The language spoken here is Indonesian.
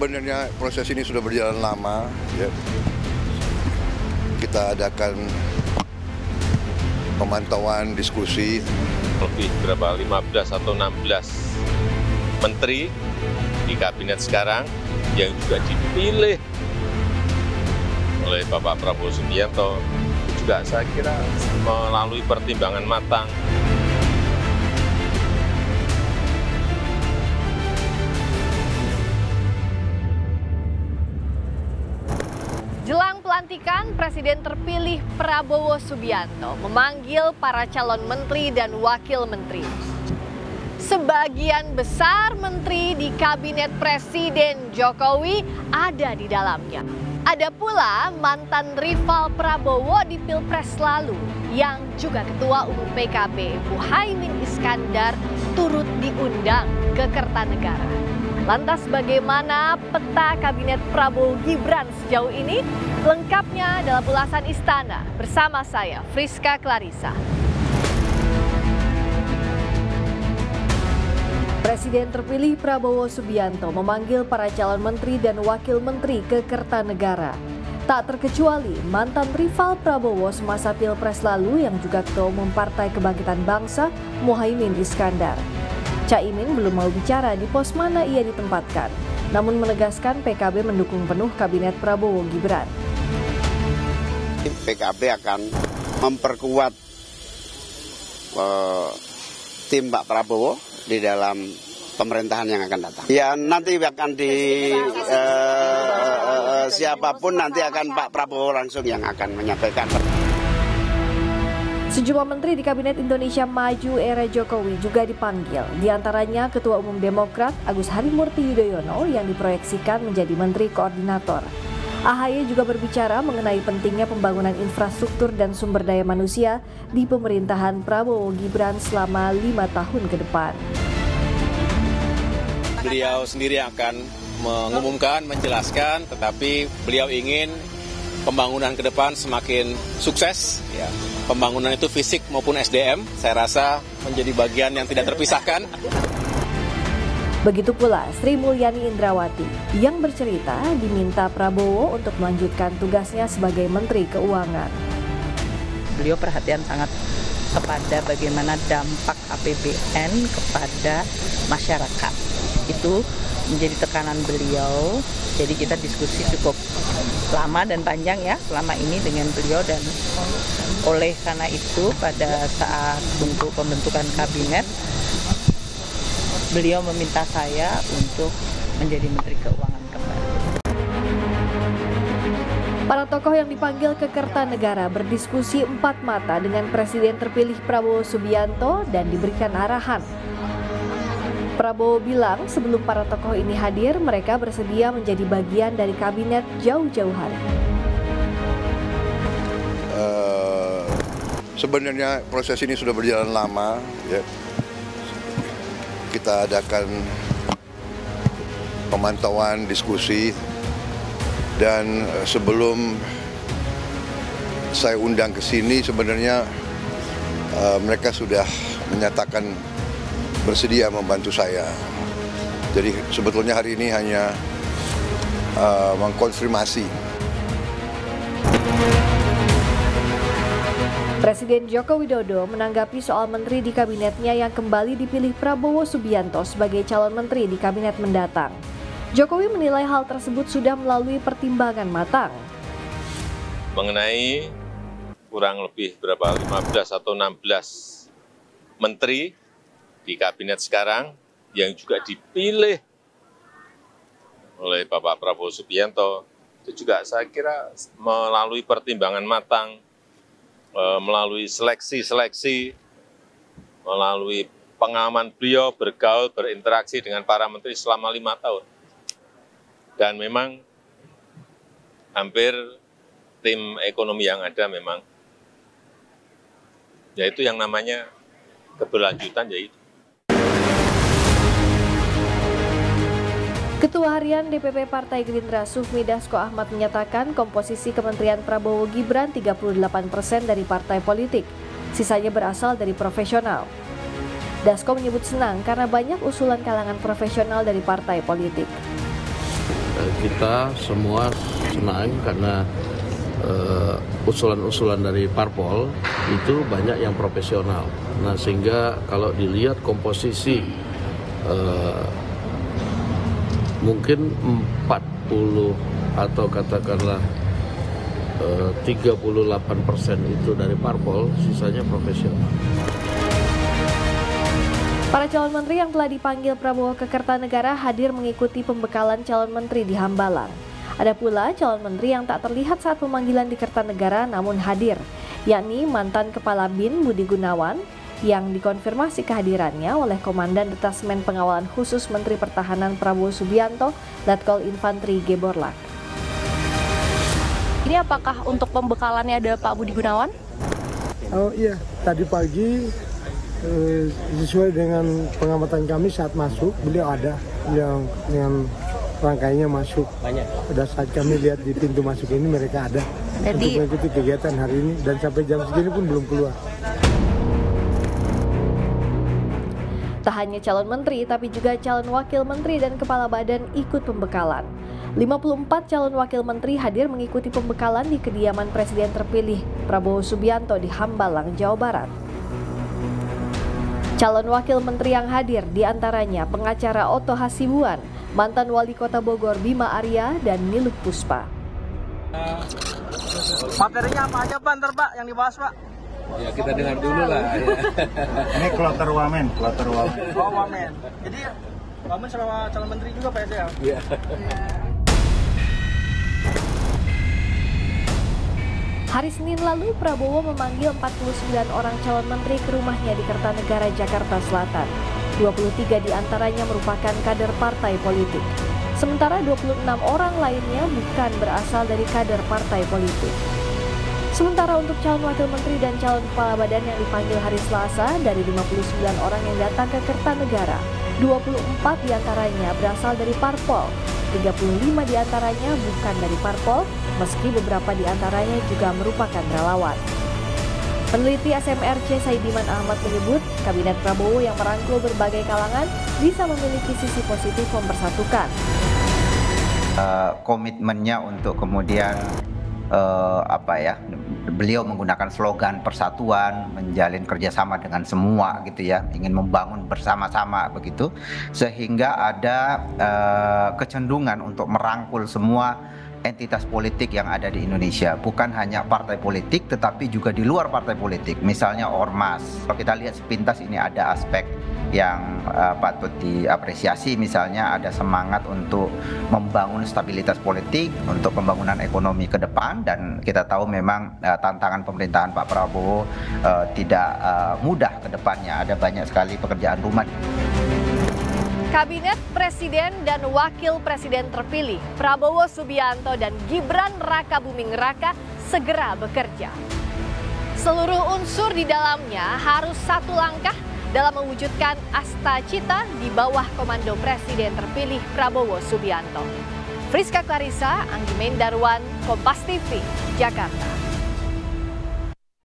sebenarnya proses ini sudah berjalan lama, ya. Kita adakan pemantauan, diskusi. Lebih berapa, 15 atau 16 menteri di kabinet sekarang yang juga dipilih oleh Bapak Prabowo Subianto, juga saya kira melalui pertimbangan matang. Jelang pelantikan, Presiden terpilih Prabowo Subianto memanggil para calon menteri dan wakil menteri. Sebagian besar menteri di kabinet Presiden Jokowi ada di dalamnya. Ada pula mantan rival Prabowo di Pilpres lalu yang juga Ketua Umum PKB Muhaimin Iskandar turut diundang ke Kertanegara. Lantas bagaimana peta kabinet Prabowo Gibran sejauh ini? Lengkapnya dalam ulasan Istana bersama saya, Friska Clarissa. Presiden terpilih Prabowo Subianto memanggil para calon menteri dan wakil menteri ke Kertanegara. Tak terkecuali mantan rival Prabowo semasa Pilpres lalu yang juga Ketua Umum Partai Kebangkitan Bangsa, Muhaimin Iskandar. Caimin belum mau bicara di pos mana ia ditempatkan, namun menegaskan PKB mendukung penuh kabinet Prabowo Gibran. PKB akan memperkuat tim Pak Prabowo di dalam pemerintahan yang akan datang. Ya nanti akan siapapun nanti akan Pak Prabowo langsung yang akan menyampaikan. Sejumlah menteri di Kabinet Indonesia Maju era Jokowi juga dipanggil. Di antaranya Ketua Umum Demokrat Agus Harimurti Yudhoyono yang diproyeksikan menjadi Menteri Koordinator. AHY juga berbicara mengenai pentingnya pembangunan infrastruktur dan sumber daya manusia di pemerintahan Prabowo Gibran selama 5 tahun ke depan. Beliau sendiri akan mengumumkan, menjelaskan, tetapi beliau ingin pembangunan ke depan semakin sukses. Ya. Pembangunan itu fisik maupun SDM, saya rasa menjadi bagian yang tidak terpisahkan. Begitu pula Sri Mulyani Indrawati yang bercerita diminta Prabowo untuk melanjutkan tugasnya sebagai Menteri Keuangan. Beliau perhatian sangat kepada bagaimana dampak APBN kepada masyarakat. Itu menjadi tekanan beliau. Jadi kita diskusi cukup lama dan panjang ya selama ini dengan beliau, dan oleh karena itu pada saat untuk pembentukan kabinet beliau meminta saya untuk menjadi Menteri Keuangan kembali. Para tokoh yang dipanggil ke Kertanegara berdiskusi empat mata dengan Presiden terpilih Prabowo Subianto dan diberikan arahan. Prabowo bilang sebelum para tokoh ini hadir, mereka bersedia menjadi bagian dari kabinet jauh-jauh hari. Sebenarnya proses ini sudah berjalan lama, ya. Kita adakan pemantauan, diskusi, dan sebelum saya undang ke sini sebenarnya mereka sudah menyatakan bersedia membantu saya. Jadi sebetulnya hari ini hanya mengkonfirmasi. Presiden Joko Widodo menanggapi soal menteri di kabinetnya yang kembali dipilih Prabowo Subianto sebagai calon menteri di kabinet mendatang. Jokowi menilai hal tersebut sudah melalui pertimbangan matang. Mengenai kurang lebih berapa, 15 atau 16 menteri di kabinet sekarang yang juga dipilih oleh Bapak Prabowo Subianto, itu juga saya kira melalui pertimbangan matang, melalui seleksi-seleksi, melalui pengalaman beliau bergaul, berinteraksi dengan para menteri selama 5 tahun. Dan memang hampir tim ekonomi yang ada memang, yaitu yang namanya keberlanjutan, yaitu. Ketua Harian DPP Partai Gerindra Sufmi Dasko Ahmad menyatakan komposisi Kementerian Prabowo Gibran 38% dari partai politik, sisanya berasal dari profesional. Dasko menyebut senang karena banyak usulan kalangan profesional dari partai politik. kita semua senang karena usulan-usulan dari parpol itu banyak yang profesional. Nah, sehingga kalau dilihat komposisi mungkin 40 atau katakanlah 38% itu dari parpol, sisanya profesional. Para calon menteri yang telah dipanggil Prabowo ke Kertanegara hadir mengikuti pembekalan calon menteri di Hambalang. Ada pula calon menteri yang tak terlihat saat pemanggilan di Kertanegara namun hadir, yakni mantan Kepala BIN Budi Gunawan yang dikonfirmasi kehadirannya oleh Komandan Detasmen Pengawalan Khusus Menteri Pertahanan Prabowo Subianto, Letkol Infantri Geborlak. Ini apakah untuk pembekalannya ada Pak Budi Gunawan? Oh iya, tadi pagi sesuai dengan pengamatan kami saat masuk, beliau ada, beliau dengan rangkainya masuk. Banyak. Pada saat kami lihat di pintu masuk ini mereka ada untuk mengikuti kegiatan hari ini dan sampai jam segini pun belum keluar. Tak hanya calon menteri, tapi juga calon wakil menteri dan kepala badan ikut pembekalan. 54 calon wakil menteri hadir mengikuti pembekalan di kediaman Presiden terpilih Prabowo Subianto di Hambalang, Jawa Barat. Calon wakil menteri yang hadir diantaranya pengacara Otto Hasibuan, mantan wali kota Bogor Bima Arya, dan Niluh Puspa. Materinya apa aja Pak, ntar Pak yang dibahas Pak? Ya kita dengar dulu lah. Ini kloter wamen. Oh wamen. Jadi wamen sama calon menteri juga Pak ya? Iya. Hari Senin lalu, Prabowo memanggil 49 orang calon menteri ke rumahnya di Kertanegara, Jakarta Selatan. 23 diantaranya merupakan kader partai politik. Sementara 26 orang lainnya bukan berasal dari kader partai politik. Sementara untuk calon wakil menteri dan calon kepala badan yang dipanggil hari Selasa, dari 59 orang yang datang ke Kertanegara, 24 diantaranya berasal dari parpol, 35 diantaranya bukan dari parpol, meski beberapa diantaranya juga merupakan relawan. Peneliti SMRC Saidiman Ahmad menyebut, Kabinet Prabowo yang merangkul berbagai kalangan bisa memiliki sisi positif mempersatukan. Komitmennya untuk kemudian beliau menggunakan slogan persatuan, menjalin kerjasama dengan semua gitu ya, ingin membangun bersama-sama begitu, sehingga ada kecenderungan untuk merangkul semua entitas politik yang ada di Indonesia, bukan hanya partai politik tetapi juga di luar partai politik, misalnya ormas. Kalau kita lihat sepintas ini ada aspek yang patut diapresiasi, misalnya ada semangat untuk membangun stabilitas politik, untuk pembangunan ekonomi ke depan, dan kita tahu memang tantangan pemerintahan Pak Prabowo tidak mudah ke depannya, ada banyak sekali pekerjaan rumah. Kabinet Presiden dan Wakil Presiden terpilih Prabowo Subianto dan Gibran Rakabuming Raka segera bekerja. Seluruh unsur di dalamnya harus satu langkah dalam mewujudkan Asta Cita di bawah komando Presiden terpilih Prabowo Subianto. Friska Clarissa, Anggi Mendarwan, Kompas TV, Jakarta.